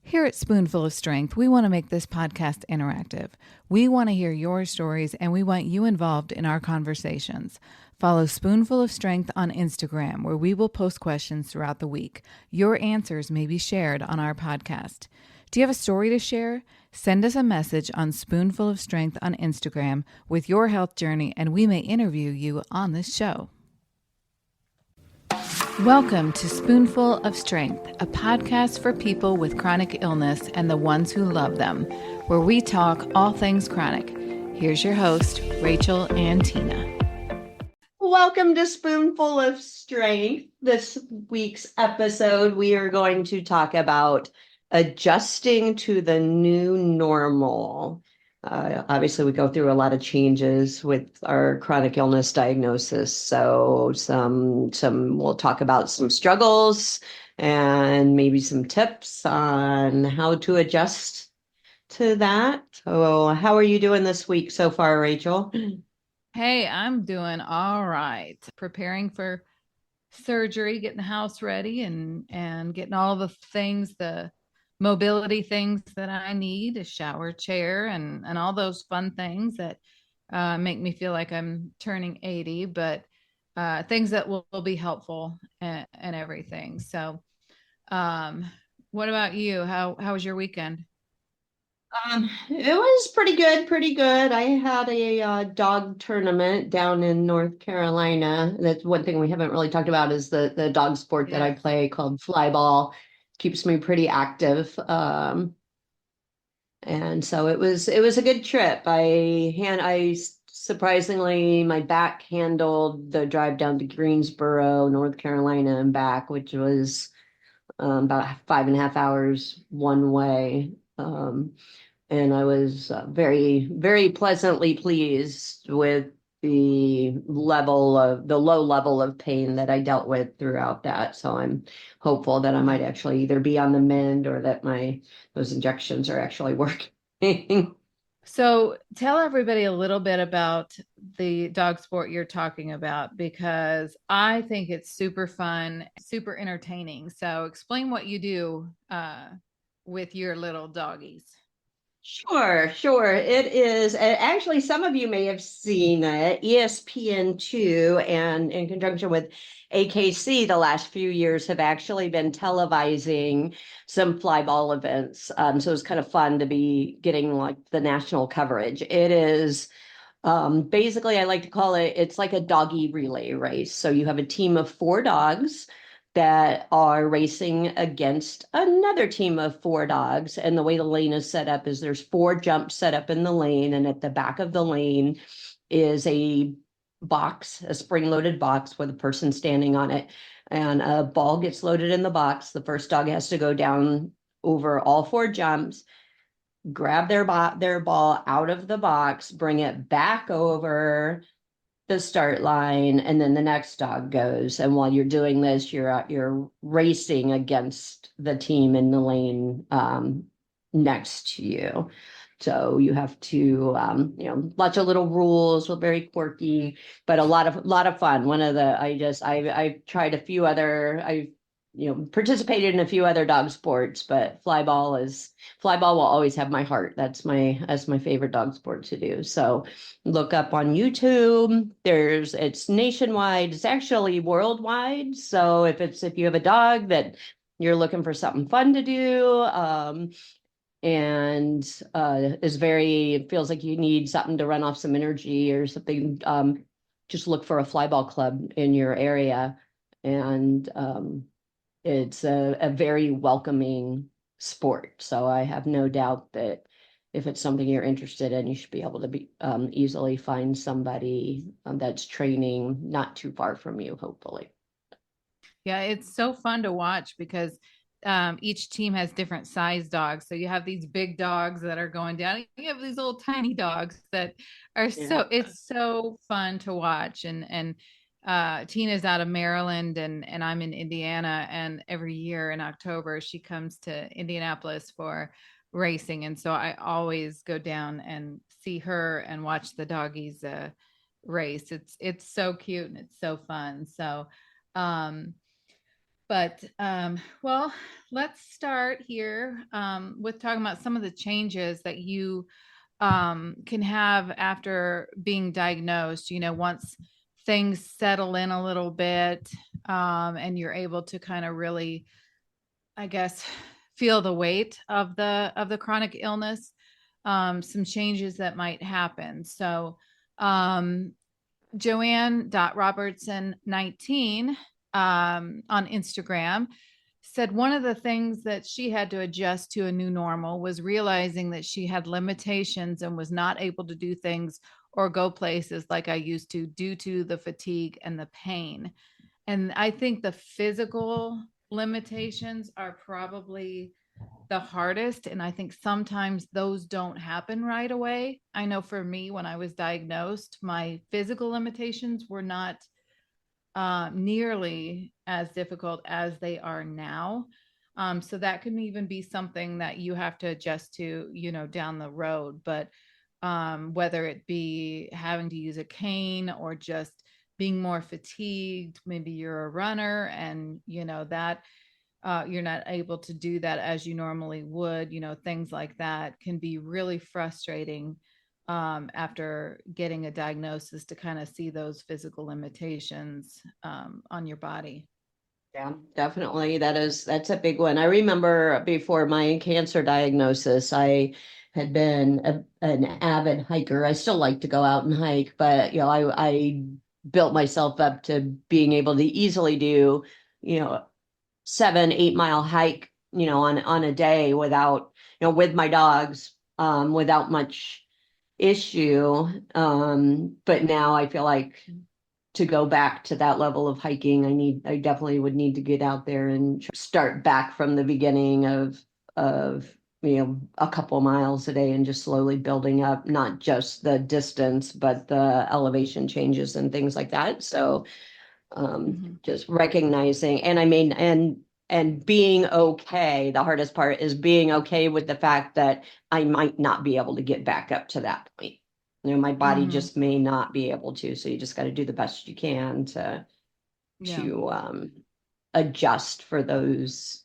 Here at Spoonful of Strength, we want to make this podcast interactive. We want to hear your stories and we want you involved in our conversations. Follow Spoonful of Strength on Instagram, where we will post questions throughout the week. Your answers may be shared on our podcast. Do you have a story to share? Send us a message on Spoonful of Strength on Instagram with your health journey, and we may interview you on this show. Welcome to Spoonful of Strength, a podcast for people with chronic illness and the ones who love them, where we talk all things chronic. Here's your host, Rachel and Tina. Welcome to Spoonful of Strength. This week's episode, we are going to talk about adjusting to the new normal. Obviously, we go through a lot of changes with our chronic illness diagnosis. So we'll talk about some struggles and maybe some tips on how to adjust to that. So how are you doing this week so far, Rachel? Hey, I'm doing all right. Preparing for surgery, getting the house ready and getting all the things, the mobility things that I need, a shower chair and all those fun things that make me feel like I'm turning 80, but things that will be helpful and everything. So, what about you? How was your weekend? It was pretty good, pretty good. I had a dog tournament down in North Carolina. That's one thing we haven't really talked about is the dog sport that I play called fly ball. Keeps me pretty active. And so it was a good trip. I surprisingly my back handled the drive down to Greensboro, North Carolina and back, which was about 5.5 hours one way. And I was very, very pleasantly pleased with the low level of pain that I dealt with throughout that. So I'm hopeful that I might actually either be on the mend or that those injections are actually working. So tell everybody a little bit about the dog sport you're talking about, because I think it's super fun, super entertaining. So explain what you do with your little doggies. Sure, sure. It is. Actually, some of you may have seen ESPN2 and in conjunction with AKC the last few years have actually been televising some fly ball events. So it's kind of fun to be getting like the national coverage. It is basically, I like to call it's like a doggy relay race. So you have a team of 4 dogs that are racing against another team of 4 dogs. And the way the lane is set up is there's 4 jumps set up in the lane. And at the back of the lane is a box, a spring-loaded box with a person standing on it. And a ball gets loaded in the box. The first dog has to go down over all 4 jumps, grab their ball out of the box, bring it back over the start line, and then the next dog goes. And while you're doing this, you're racing against the team in the lane next to you. So you have to, lots of little rules, very quirky, but a lot of fun. I've tried a few other, participated in a few other dog sports, but fly ball will always have my heart. That's my favorite dog sport to do. So look up on YouTube. It's nationwide. It's actually worldwide. So if you have a dog that you're looking for something fun to do, and it feels like you need something to run off some energy or something, just look for a fly ball club in your area. And it's a very welcoming sport. So I have no doubt that if it's something you're interested in, you should be able to easily find somebody that's training not too far from you, hopefully. Yeah, it's so fun to watch because each team has different size dogs. So you have these big dogs that are going down. You have these little tiny dogs that are it's so fun to watch. And Tina's out of Maryland and I'm in Indiana. And every year in October, she comes to Indianapolis for racing. And so I always go down and see her and watch the doggies race. It's so cute and it's so fun. So, um, But well, let's start here with talking about some of the changes that you can have after being diagnosed. Once things settle in a little bit, and you're able to kind of really, I guess, feel the weight of the chronic illness. Some changes that might happen. So, Joanne.Robertson19 on Instagram said one of the things that she had to adjust to a new normal was realizing that she had limitations and was not able to do things or go places like I used to due to the fatigue and the pain. And I think the physical limitations are probably the hardest. And I think sometimes those don't happen right away. I know for me, when I was diagnosed, my physical limitations were not nearly as difficult as they are now. So that can even be something that you have to adjust to, down the road. But whether it be having to use a cane or just being more fatigued, maybe you're a runner and that you're not able to do that as you normally would, things like that can be really frustrating after getting a diagnosis, to kind of see those physical limitations on your body. Yeah, definitely. That's a big one. I remember before my cancer diagnosis, I had been an avid hiker. I still like to go out and hike, but I built myself up to being able to easily do, 7, 8 mile hike, on a day without, with my dogs, without much issue. But now I feel like to go back to that level of hiking, I definitely would need to get out there and start back from the beginning of a couple miles a day and just slowly building up, not just the distance, but the elevation changes and things like that. So just recognizing, and I mean, and being okay. The hardest part is being okay with the fact that I might not be able to get back up to that point. My body Mm-hmm. just may not be able to. So you just got to do the best you can to Yeah. to adjust for those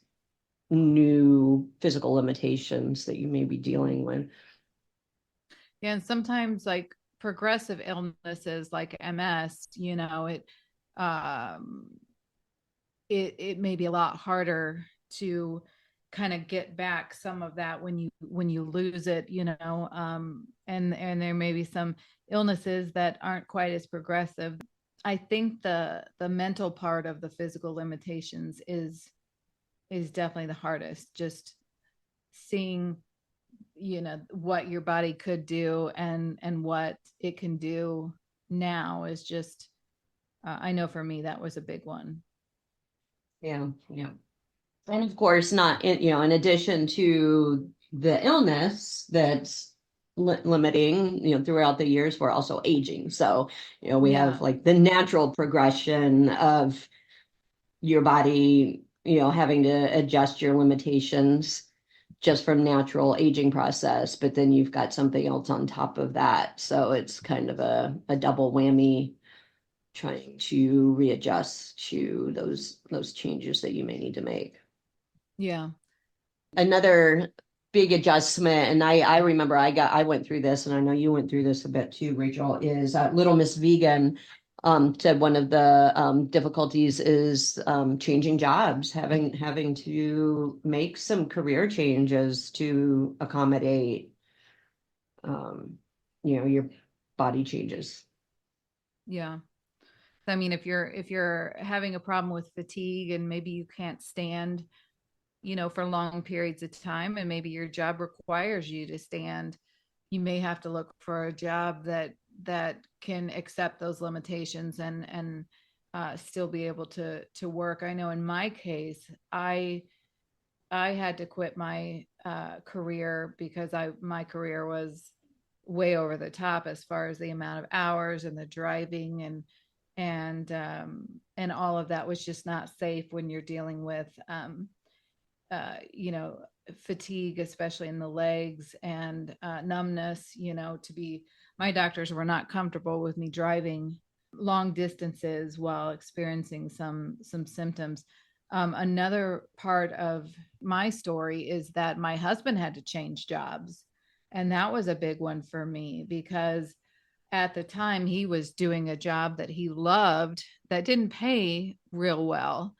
new physical limitations that you may be dealing with. Yeah. And sometimes, like progressive illnesses like MS, um, it may be a lot harder to kind of get back some of that when you lose it, and there may be some illnesses that aren't quite as progressive. I think the mental part of the physical limitations is definitely the hardest. Just seeing, what your body could do and what it can do now is just, I know for me that was a big one. Yeah, yeah. And of course, not in addition to the illness that's limiting, throughout the years, we're also aging. So, we have Yeah. like the natural progression of your body, having to adjust your limitations just from natural aging process, but then you've got something else on top of that. So it's kind of a double whammy, trying to readjust to those changes that you may need to make. Yeah. Another big adjustment, and I remember I went through this, and I know you went through this a bit too, Rachel, is Little Miss Vegan said one of the difficulties is changing jobs, having to make some career changes to accommodate your body changes. Yeah. I mean, if you're having a problem with fatigue and maybe you can't stand, for long periods of time, and maybe your job requires you to stand, you may have to look for a job that can accept those limitations and still be able to work. I know in my case, I had to quit my career because my career was way over the top as far as the amount of hours and the driving and all of that was just not safe when you're dealing with uh, you know fatigue, especially in the legs, and numbness. To be, my doctors were not comfortable with me driving long distances while experiencing some symptoms. Another part of my story is that my husband had to change jobs. And that was a big one for me because at the time he was doing a job that he loved that didn't pay real well.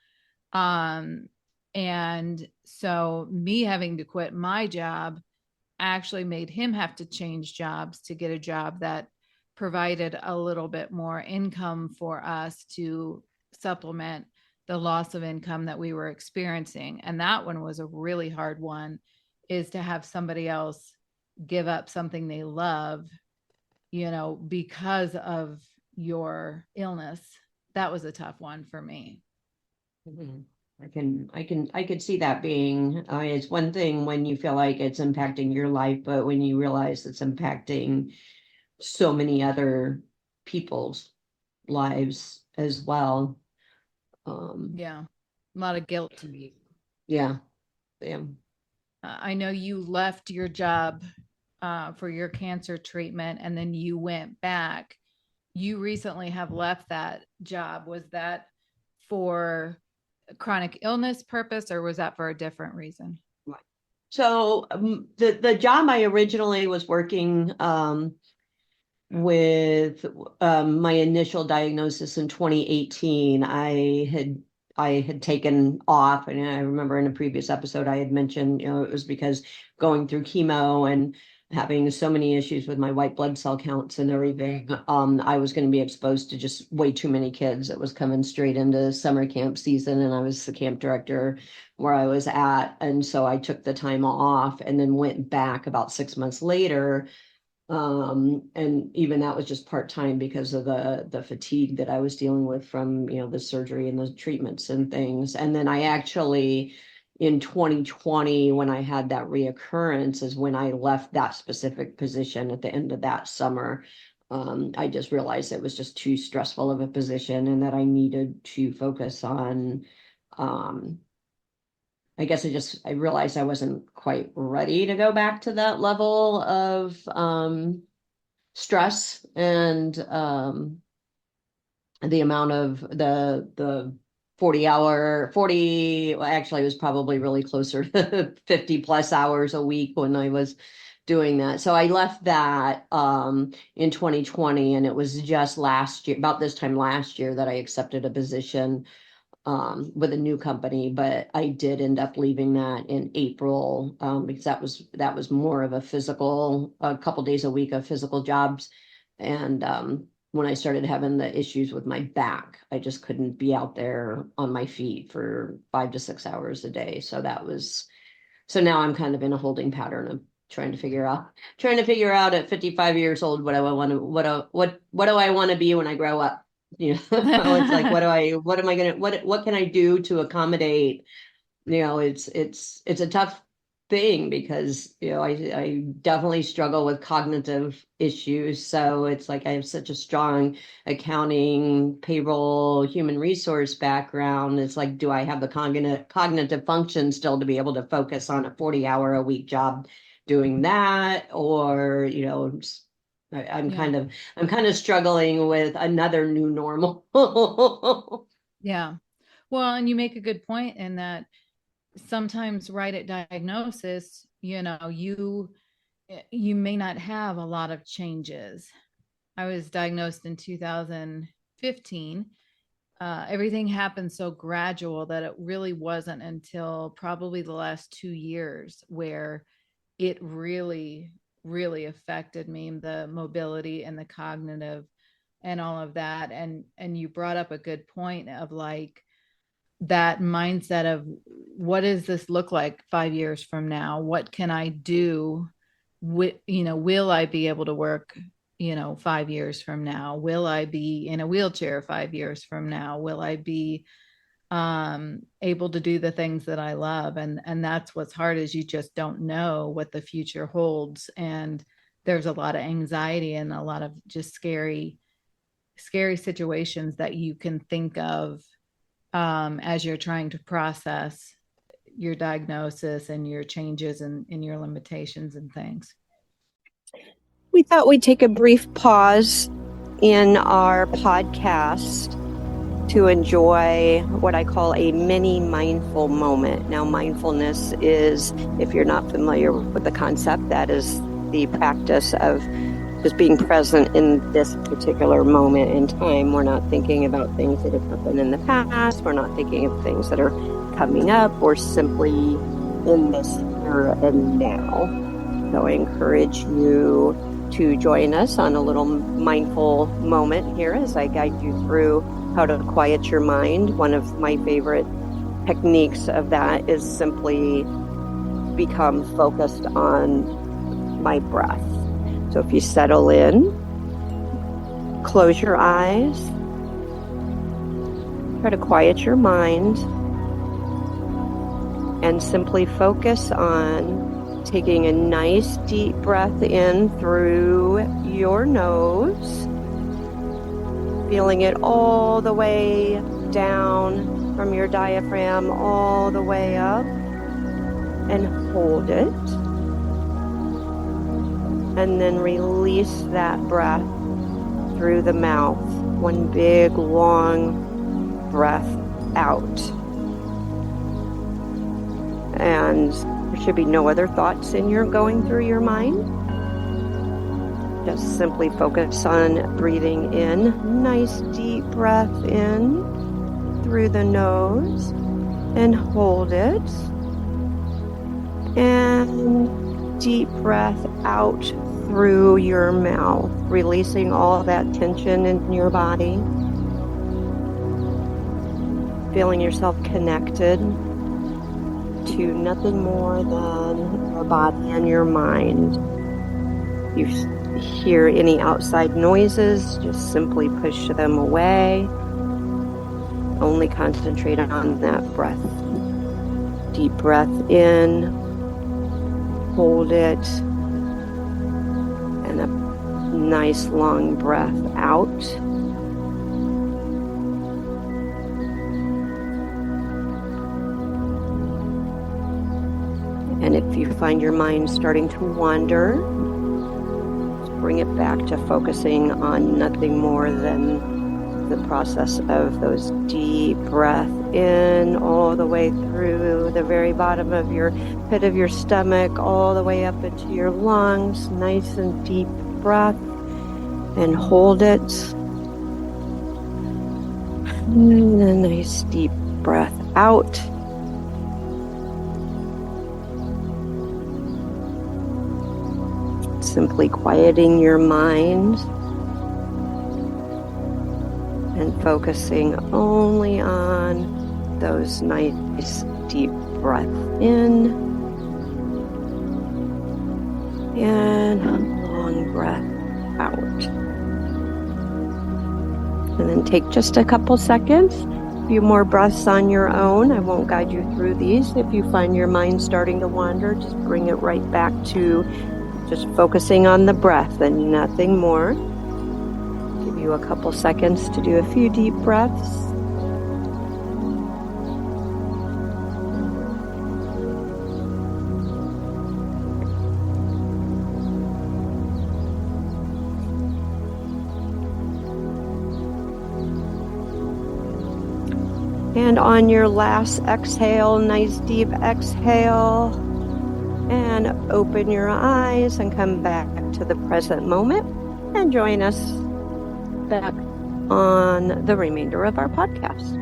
Um, and so me having to quit my job actually made him have to change jobs to get a job that provided a little bit more income for us to supplement the loss of income that we were experiencing. And that one was a really hard one, is to have somebody else give up something they love, because of your illness. That was a tough one for me. Mhm. I could see that being, it's one thing when you feel like it's impacting your life, but when you realize it's impacting so many other people's lives as well. Yeah. A lot of guilt to me. Yeah, yeah. I know you left your job for your cancer treatment and then you went back. You recently have left that job. Was that for chronic illness purpose or was that for a different reason? Right. So the job I originally was working with my initial diagnosis in 2018, I had taken off, and I remember in a previous episode I had mentioned, it was because going through chemo and having so many issues with my white blood cell counts and everything, I was going to be exposed to just way too many kids. It was coming straight into summer camp season, and I was the camp director where I was at, and so I took the time off and then went back about 6 months later, and even that was just part-time because of the fatigue that I was dealing with from, the surgery and the treatments and things. And then I actually, in 2020, when I had that reoccurrence, is when I left that specific position at the end of that summer. I just realized it was just too stressful of a position and that I needed to focus on, I guess I realized I wasn't quite ready to go back to that level of stress and the amount of the 40, well, actually it was probably really closer to 50 plus hours a week when I was doing that. So I left that in 2020, and it was just last year, about this time last year, that I accepted a position with a new company, but I did end up leaving that in April, because that was more of a couple days a week of physical jobs. And when I started having the issues with my back, I just couldn't be out there on my feet for 5 to 6 hours a day. So now I'm kind of in a holding pattern of trying to figure out at 55 years old what I want to what do I want to be when I grow up. It's like, what can I do to accommodate? It's a tough thing because, I definitely struggle with cognitive issues. So it's like I have such a strong accounting, payroll, human resource background. It's like, do I have the cognitive function still to be able to focus on a 40-hour-a-week job doing that? Or, I'm Yeah. kind of struggling with another new normal. Yeah. Well, and you make a good point in that sometimes right at diagnosis, you may not have a lot of changes. I was diagnosed in 2015. Everything happened so gradual that it really wasn't until probably the last 2 years where it really, really affected me, the mobility and the cognitive and all of that. And you brought up a good point of like that mindset of what does this look like 5 years from now? What can I do? Will I be able to work, 5 years from now? Will I be in a wheelchair 5 years from now? Will I be able to do the things that I love? And that's what's hard, is you just don't know what the future holds. And there's a lot of anxiety and a lot of just scary situations that you can think of as you're trying to process your diagnosis and your changes in your limitations and things. We thought we'd take a brief pause in our podcast to enjoy what I call a mini mindful moment. Now, mindfulness is, if you're not familiar with the concept, that is the practice of just being present in this particular moment in time. We're not thinking about things that have happened in the past. We're not thinking of things that are coming up. We're simply in this here and now. So I encourage you to join us on a little mindful moment here as I guide you through how to quiet your mind. One of my favorite techniques of that is simply become focused on my breath. So if you settle in, close your eyes, try to quiet your mind, and simply focus on taking a nice deep breath in through your nose, feeling it all the way down from your diaphragm all the way up, and hold it. And then release that breath through the mouth. One big, long breath out. And there should be no other thoughts going through your mind. Just simply focus on breathing in. Nice deep breath in through the nose. And hold it. And deep breath out through your mouth, releasing all that tension in your body, feeling yourself connected to nothing more than your body and your mind. You hear any outside noises, just simply push them away. Only concentrate on that breath. Deep breath in, hold it, and a nice long breath out. And if you find your mind starting to wander, just bring it back to focusing on nothing more than the process of those deep breath in all the way through the very bottom of your pit of your stomach, all the way up into your lungs. Nice and deep breath, and hold it. And a nice deep breath out. Simply quieting your mind and focusing only on those nice deep breaths in and a long breath out. And then take just a couple seconds, a few more breaths on your own. I won't guide you through these. If you find your mind starting to wander, just bring it right back to just focusing on the breath and nothing more. Give you a couple seconds to do a few deep breaths. And on your last exhale, nice deep exhale, and open your eyes and come back to the present moment and join us back on the remainder of our podcast.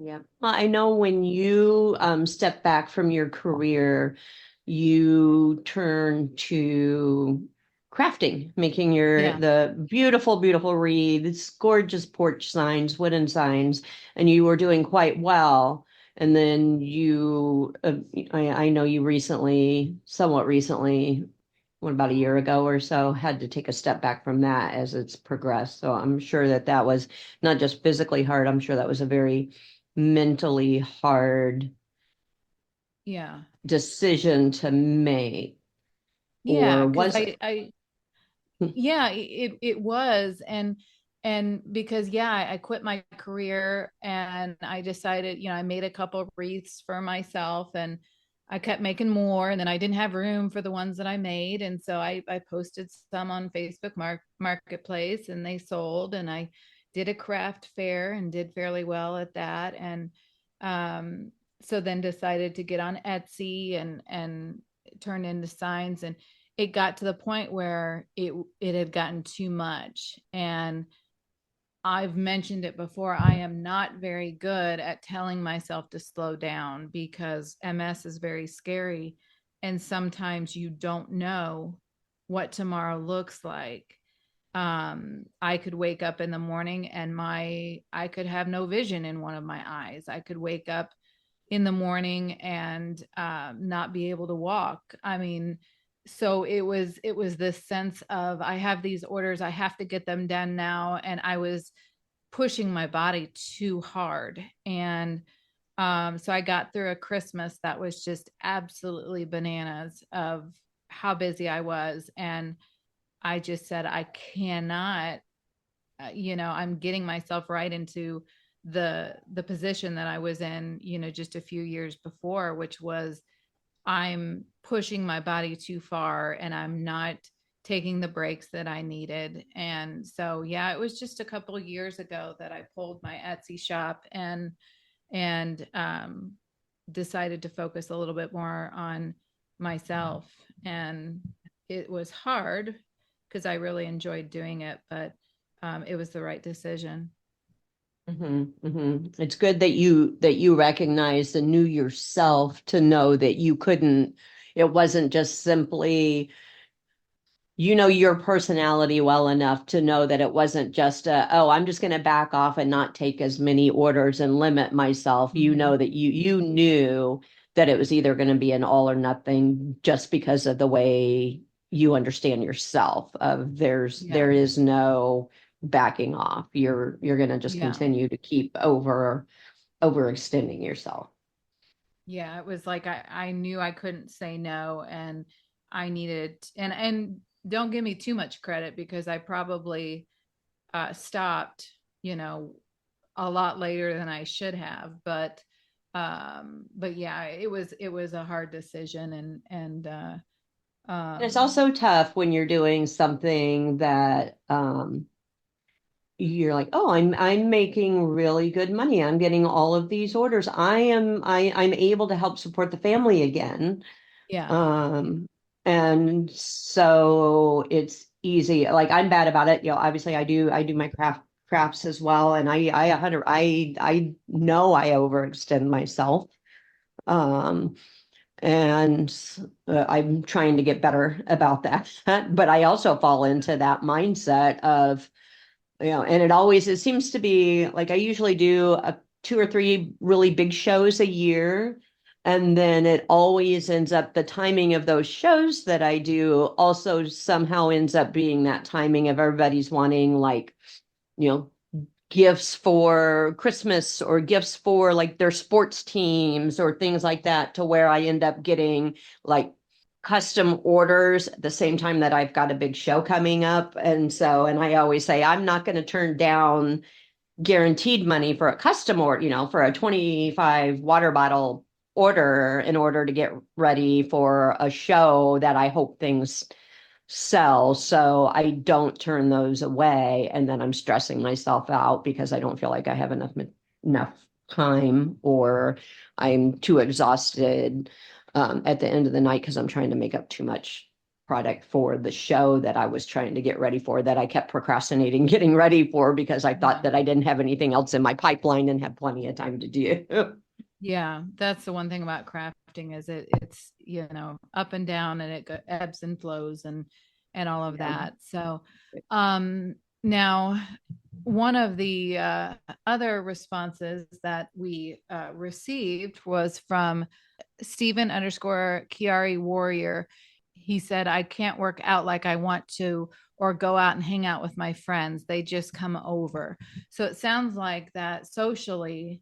Yeah. Well, I know when you step back from your career, you turn to crafting, making the beautiful, beautiful wreaths, gorgeous porch signs, wooden signs, and you were doing quite well. And then I know you somewhat recently, about a year ago or so, had to take a step back from that as it's progressed. So I'm sure that was not just physically hard. I'm sure that was a very mentally hard decision to make. Yeah, or was it was. And and because I quit my career and I decided, I made a couple of wreaths for myself, and I kept making more, and then I didn't have room for the ones that I made, and so I posted some on Facebook Marketplace, and they sold, and I did a craft fair and did fairly well at that, and um, so then decided to get on Etsy and turn into signs, and it got to the point where it had gotten too much, and I've mentioned it before. I am not very good at telling myself to slow down because MS is very scary. And sometimes you don't know what tomorrow looks like. I could wake up in the morning and I could have no vision in one of my eyes. I could wake up in the morning and not be able to walk. I mean, so it was this sense of I have these orders, I have to get them done now, and I was pushing my body too hard. And so I got through a Christmas that was just absolutely bananas of how busy I was, and I just said I cannot. I'm getting myself right into the position that I was in, just a few years before, which was I'm pushing my body too far and I'm not taking the breaks that I needed. And so, yeah, it was just a couple of years ago that I pulled my Etsy shop and decided to focus a little bit more on myself. And it was hard because I really enjoyed doing it, but it was the right decision. It's good that you recognized and knew yourself to know that you couldn't, it wasn't just simply, your personality well enough to know that it wasn't just oh, I'm just going to back off and not take as many orders and limit myself. You Mhm. know that you knew that it was either going to be an all or nothing just because of the way you understand yourself of Yeah. there is no backing off. You're going to just Yeah. continue to keep overextending yourself. Yeah, it was like I knew I couldn't say no, and I needed, and don't give me too much credit because I probably stopped, you know, a lot later than I should have, but yeah, it was a hard decision, And it's um also tough when you're doing something that you're like, oh, I'm making really good money. I'm getting all of these orders. I'm able to help support the family again. yeah. Um, and so it's easy. Like I'm bad about it. Obviously I do my crafts as well. And I know I overextend myself. Um, and I'm trying to get better about that. But I also fall into that mindset of, and it seems to be like I usually do two or three really big shows a year. And then it always ends up the timing of those shows that I do also somehow ends up being that timing of everybody's wanting like, you know, gifts for Christmas or gifts for like their sports teams or things like that, to where I end up getting like custom orders at the same time that I've got a big show coming up. And I always say, I'm not going to turn down guaranteed money for a custom order, for a 25 water bottle order in order to get ready for a show that I hope things sell. So I don't turn those away. And then I'm stressing myself out because I don't feel like I have enough time, or I'm too exhausted at the end of the night because I'm trying to make up too much product for the show that I was trying to get ready for, that I kept procrastinating getting ready for because I thought that I didn't have anything else in my pipeline and had plenty of time to do. Yeah, that's the one thing about crafting is it's up and down, and ebbs and flows, and all of Yeah. that. So now one of the other responses that we received was from Stephen underscore Kiari Warrior. He said, I can't work out like I want to or go out and hang out with my friends. They just come over. So it sounds like that socially,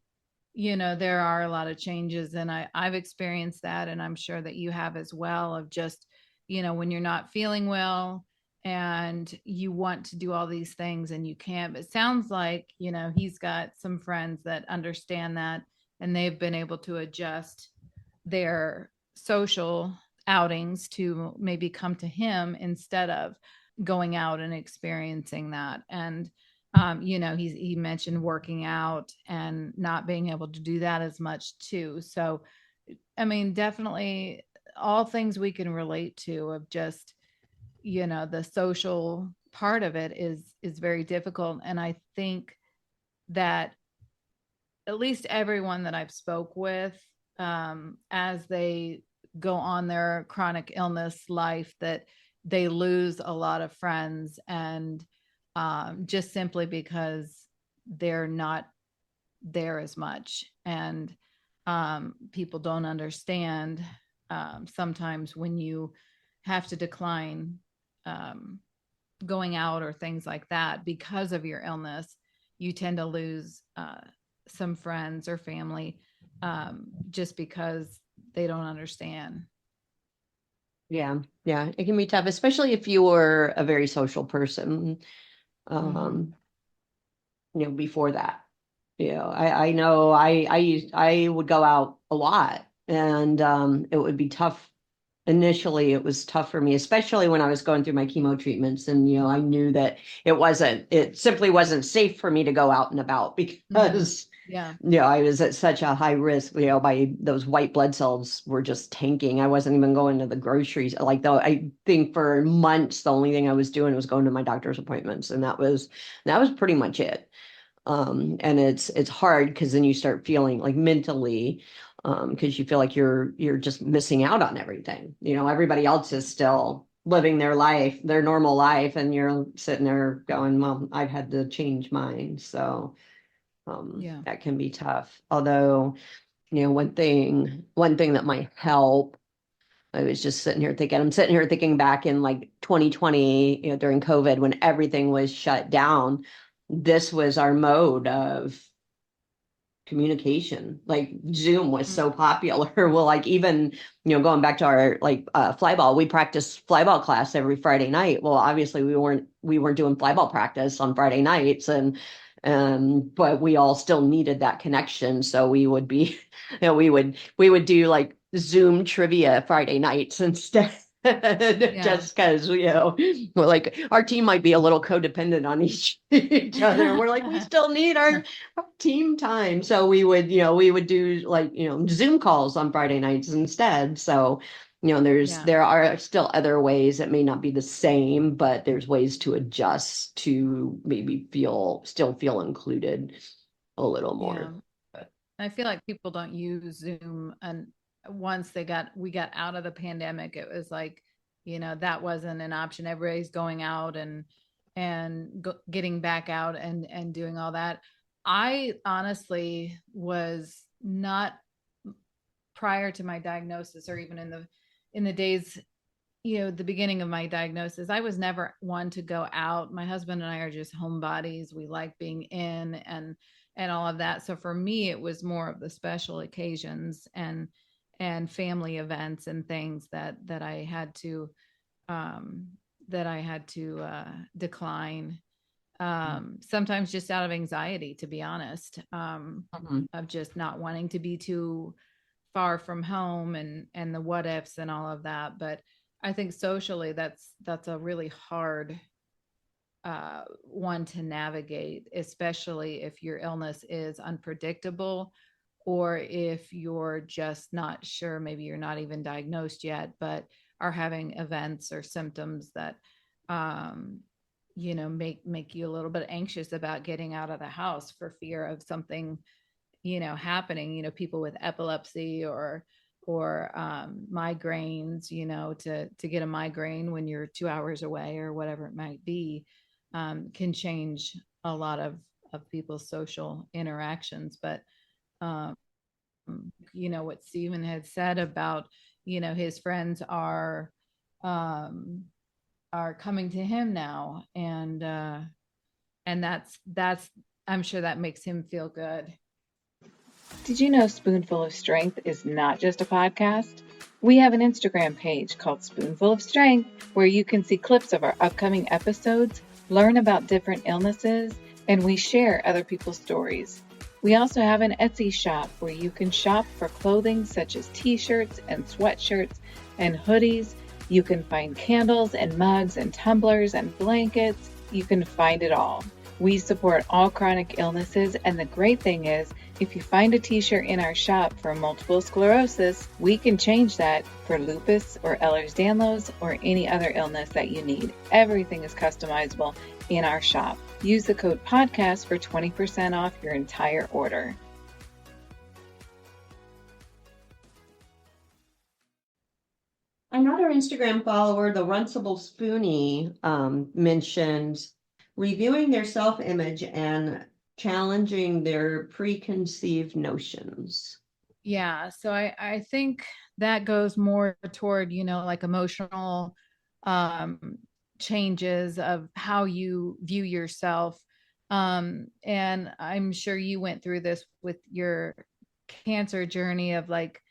there are a lot of changes, and I've experienced that, and I'm sure that you have as well, of just, when you're not feeling well and you want to do all these things and you can't. But it sounds like, he's got some friends that understand that, and they've been able to adjust their social outings to maybe come to him instead of going out and experiencing that. And he mentioned working out and not being able to do that as much too. So I mean, definitely all things we can relate to, of just, the social part of it is very difficult. And I think that at least everyone that I've spoke with, as they go on their chronic illness life, that they lose a lot of friends, and just simply because they're not there as much. And people don't understand, sometimes when you have to decline going out or things like that because of your illness, you tend to lose some friends or family, just because they don't understand. Yeah, yeah, it can be tough, especially if you were a very social person. Mhm. Before that. I know I would go out a lot, and it would be tough. Initially, it was tough for me, especially when I was going through my chemo treatments, and I knew that it simply wasn't safe for me to go out and about Mhm. because Yeah. I was at such a high risk. My those white blood cells were just tanking. I wasn't even going to the groceries. Like, though, I think for months the only thing I was doing was going to my doctor's appointments, and that was pretty much it. And it's hard because then you start feeling like mentally, because you feel like you're just missing out on everything. Everybody else is still living their life, their normal life, and you're sitting there going, well, I've had to change mine. So Yeah. that can be tough. Although, one thing that might help, I'm sitting here thinking back in like 2020, during COVID, when everything was shut down. This was our mode of communication. Like, Zoom was Mm. so popular. Well, like, even, going back to our, like, flyball, we practiced flyball class every Friday night. Well, obviously we weren't doing flyball practice on Friday nights, but we all still needed that connection. So we would be, we would do like Zoom trivia Friday nights instead. Yeah. Just because, well, like, our team might be a little codependent on each other. We're like, we still need our team time. So we would do, like, Zoom calls on Friday nights instead. So, Yeah. there are still other ways that may not be the same, but there's ways to adjust to maybe still feel included a little Yeah. more. I feel like people don't use Zoom, and once we got out of the pandemic, it was like, that wasn't an option. Everybody's going out and getting back out and doing all that. I honestly was not, prior to my diagnosis, or even in the days, the beginning of my diagnosis, I was never one to go out. My husband and I are just homebodies. We like being in and all of that. So for me, it was more of the special occasions and family events and things that I had to um decline, sometimes just out of anxiety, to be honest, Mhm. of just not wanting to be too far from home and the what ifs and all of that. But I think socially, that's a really hard one to navigate, especially if your illness is unpredictable, or if you're just not sure, maybe you're not even diagnosed yet, but are having events or symptoms that um, make you a little bit anxious about getting out of the house for fear of something happening. People with epilepsy or migraines, to get a migraine when you're 2 hours away or whatever it might be, can change a lot of people's social interactions. But um, what Stephen had said about, his friends um, are coming to him now, and that's I'm sure that makes him feel good. Did you know Spoonful of Strength is not just a podcast? We have an Instagram page called Spoonful of Strength where you can see clips of our upcoming episodes, learn about different illnesses, and we share other people's stories. We also have an Etsy shop where you can shop for clothing such as t-shirts and sweatshirts and hoodies. You can find candles and mugs and tumblers and blankets. You can find it all. We support all chronic illnesses, and the great thing is, if you find a t-shirt in our shop for multiple sclerosis, we can change that for lupus or Ehlers-Danlos or any other illness that you need. Everything is customizable in our shop. Use the code podcast for 20% off your entire order. Another Instagram follower, the Runcible Spoonie, mentioned reviewing their self-image and challenging their preconceived notions. Yeah. So I think that goes more toward, like emotional changes of how you view yourself. And I'm sure you went through this with your cancer journey of like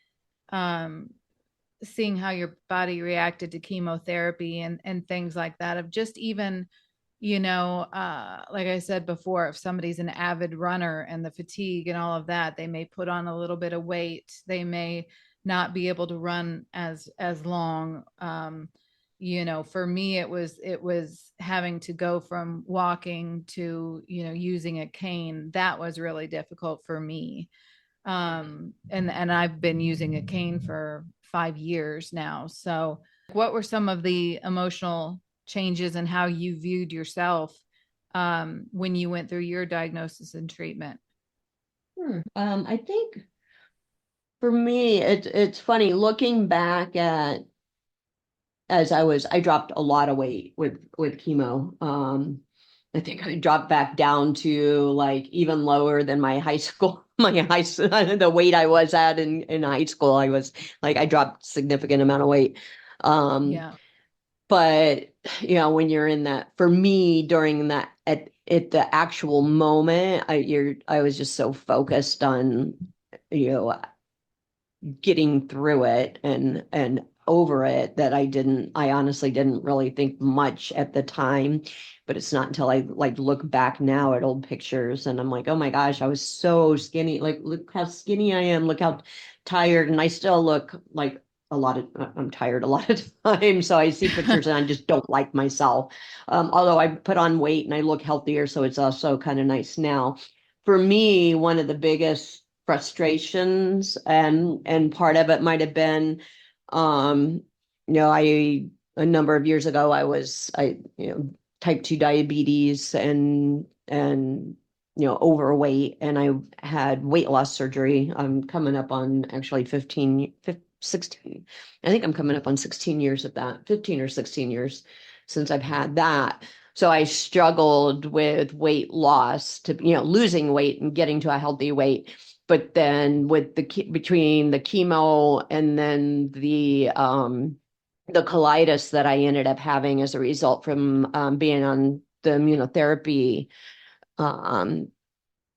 seeing how your body reacted to chemotherapy and things like that, of just even like I said before, if somebody's an avid runner and the fatigue and all of that, they may put on a little bit of weight. They may not be able to run as long. For me, it was having to go from walking to, using a cane. That was really difficult for me. And I've been using a cane for 5 years now. So what were some of the emotional changes and how you viewed yourself when you went through your diagnosis and treatment? I think for me, it's funny looking back at I dropped a lot of weight with chemo. I think I dropped back down to like even lower than my high school, the weight I was at in high school. I dropped significant amount of weight. Yeah. But when you're in that, for me during that at the actual moment, I was just so focused on, getting through it and over it that I honestly didn't really think much at the time. But it's not until I like look back now at old pictures and I'm like, oh my gosh, I was so skinny. Like, look how skinny I am. Look how tired. And I still look like I'm tired a lot of times. So I see pictures and I just don't like myself. Although I put on weight and I look healthier. So it's also kind of nice now. For me, one of the biggest frustrations and part of it might have been, a number of years ago, I type 2 diabetes and overweight, and I had weight loss surgery. I'm coming up on actually 16. I think I'm coming up on 16 years of that, 15 or 16 years since I've had that. So I struggled with weight loss to, losing weight and getting to a healthy weight. But then with between the chemo and then the colitis that I ended up having as a result from being on the immunotherapy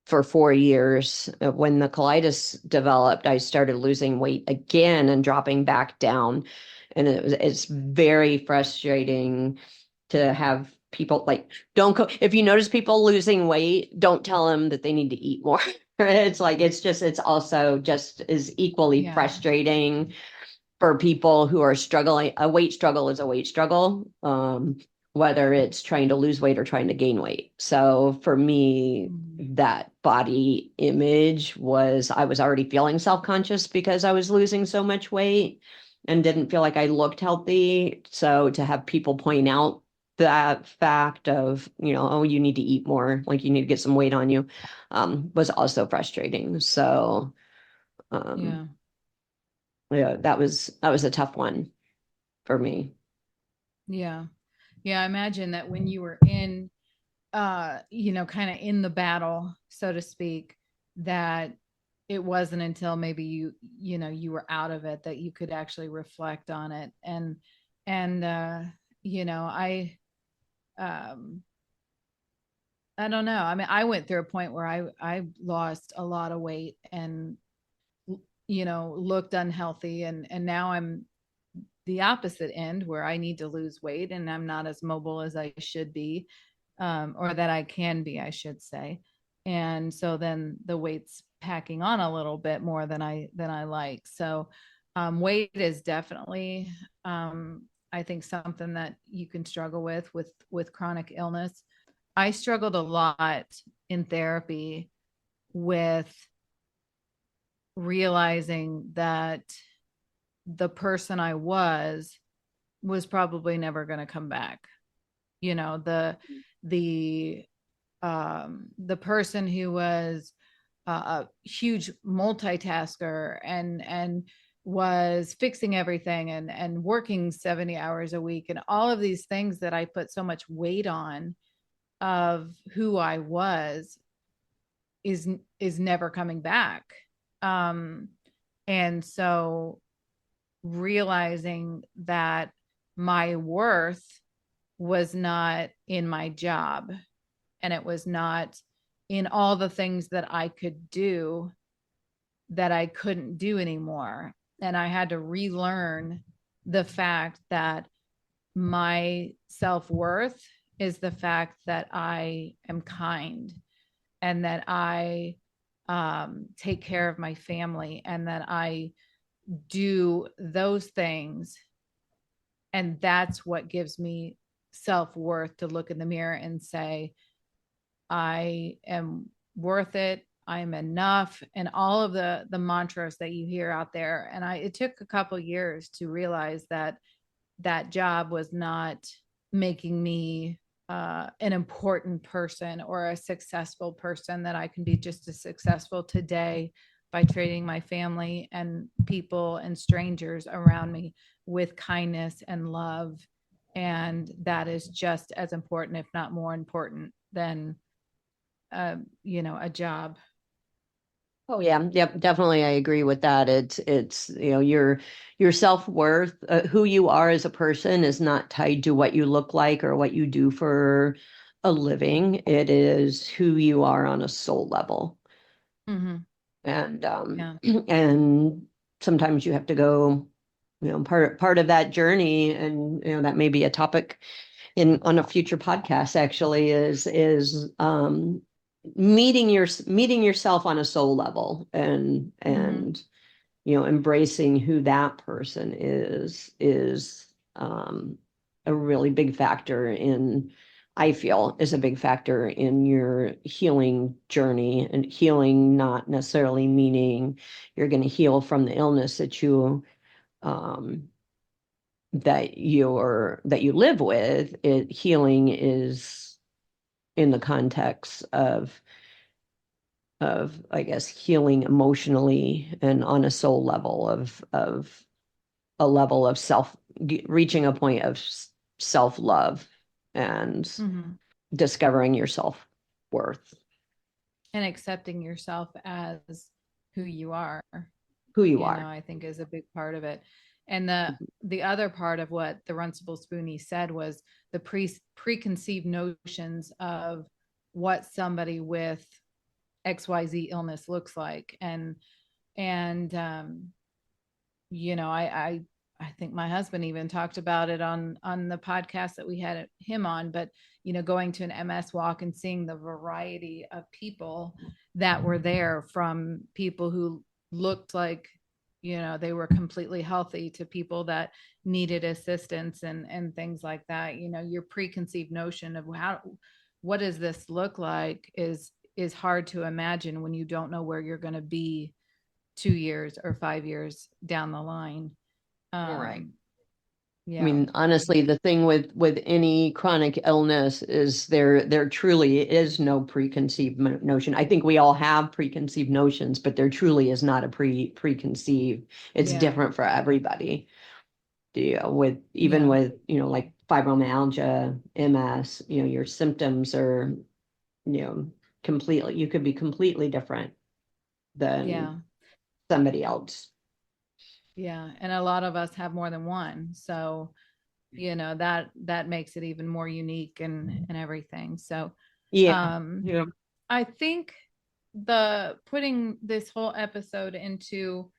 for 4 years, when the colitis developed, I started losing weight again and dropping back down. And it's very frustrating to have people like, if you notice people losing weight, don't tell them that they need to eat more. It's like, it's also just as equally frustrating for people who are struggling. A weight struggle is a weight struggle, whether it's trying to lose weight or trying to gain weight. So for me, that body image I was already feeling self-conscious because I was losing so much weight and didn't feel like I looked healthy. So to have people point out that fact of, oh, you need to eat more, like you need to get some weight on you, was also frustrating. So, yeah, that was a tough one for me. Yeah. I imagine that when you were in, kind of in the battle, so to speak, that it wasn't until maybe you were out of it that you could actually reflect on it. And I don't know. I mean, I went through a point where I lost a lot of weight and looked unhealthy, and now I'm the opposite end where I need to lose weight and I'm not as mobile as I should be, or that I can be, I should say. And so then the weight's packing on a little bit more than I like. So weight is definitely, I think, something that you can struggle with chronic illness. I struggled a lot in therapy with realizing that the person I was probably never going to come back. You know, the person who was a huge multitasker and was fixing everything and working 70 hours a week and all of these things that I put so much weight on of who I was is never coming back. And so realizing that my worth was not in my job, and it was not in all the things that I could do that I couldn't do anymore. And I had to relearn the fact that my self-worth is the fact that I am kind and that I take care of my family and that I do those things. And that's what gives me self-worth, to look in the mirror and say, I am worth it. I'm enough. And all of the mantras that you hear out there. And it took a couple years to realize that that job was not making me an important person or a successful person, that I can be just as successful today by treating my family and people and strangers around me with kindness and love. And that is just as important, if not more important, than a job. Oh yeah, yep, definitely. I agree with that. It's your self-worth, who you are as a person is not tied to what you look like or what you do for a living. It is who you are on a soul level. Mm-hmm. And Yeah. and sometimes you have to go, part of that journey, and that may be a topic on a future podcast actually, is meeting yourself on a soul level, and embracing who that person is a really big factor I feel is a big factor in your healing journey. And healing not necessarily meaning you're going to heal from the illness that you live with. Healing is in the context of I guess healing emotionally and on a soul level, of a level of reaching a point of self-love and Mm-hmm. discovering your self-worth, And accepting yourself as who you are. who you are. I think is a big part of it. And the other part of what the Runcible Spoonie said was the preconceived notions of what somebody with XYZ illness looks like. And I think my husband even talked about it on the podcast that we had him on, but going to an MS walk and seeing the variety of people that were there, from people who looked like they were completely healthy to people that needed assistance and things like that. Your preconceived notion of what does this look like is hard to imagine when you don't know where you're going to be 2 years or 5 years down the line. Right. Yeah. I mean, honestly, the thing with any chronic illness is there truly is no preconceived notion. I think we all have preconceived notions, but there truly is not a preconceived. It's different for everybody. With like fibromyalgia, MS, your symptoms are, you could be completely different than somebody else. Yeah. And a lot of us have more than one. So, that makes it even more unique and everything. So, I think putting this whole episode into,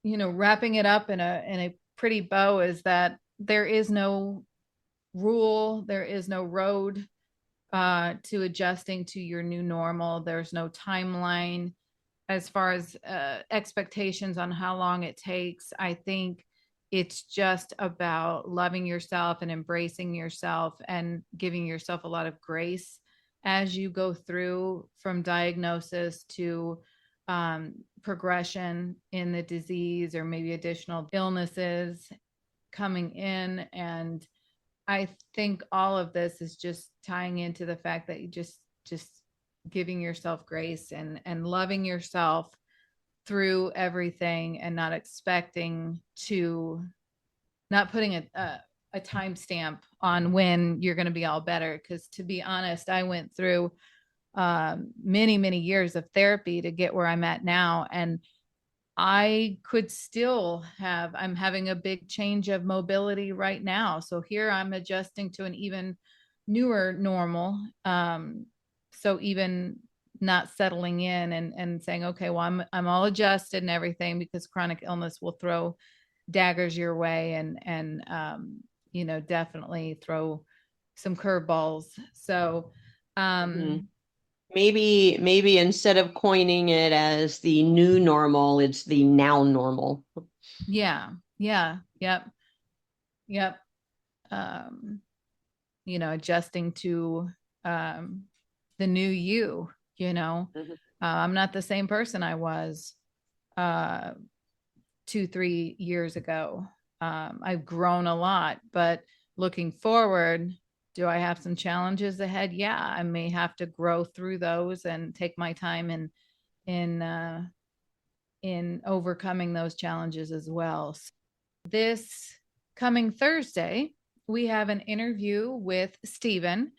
wrapping it up in a pretty bow is that there is no rule, there is no road to adjusting to your new normal. There's no timeline as far as expectations on how long it takes. I think it's just about loving yourself and embracing yourself and giving yourself a lot of grace as you go through from diagnosis to progression in the disease or maybe additional illnesses coming in. And I think all of this is just tying into the fact that you just giving yourself grace and loving yourself through everything, and not expecting to, not putting a timestamp on when you're going to be all better. Because to be honest, I went through many years of therapy to get where I'm at now, and I could still have, I'm having a big change of mobility right now. So here I'm adjusting to an even newer normal. So even not settling in and saying, okay, well, I'm all adjusted and everything, because chronic illness will throw daggers your way and definitely throw some curveballs. So, maybe instead of coining it as the new normal, it's the now normal. Yeah. Yep. Adjusting to the new you, I'm not the same person I was 2-3 years ago. I've grown a lot, but looking forward, do I have some challenges ahead? Yeah, I may have to grow through those and take my time in overcoming those challenges as well. So this coming Thursday, we have an interview with Stephen,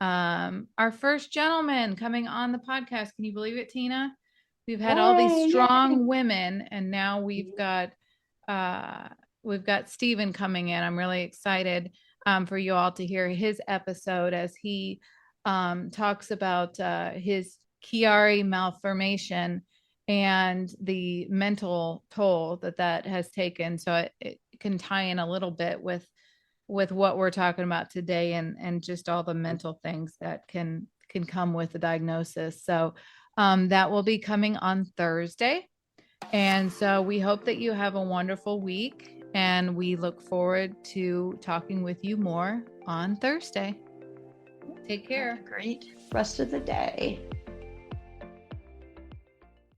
our first gentleman coming on the podcast. Can you believe it, Tina? We've had all these strong women, and now we've got Stephen coming in. I'm really excited for you all to hear his episode as he talks about his Chiari malformation and the mental toll that has taken. So it can tie in a little bit with what we're talking about today, and just all the mental things that can come with the diagnosis. So that will be coming on Thursday. And so we hope that you have a wonderful week, and we look forward to talking with you more on Thursday. Take care. Great rest of the day.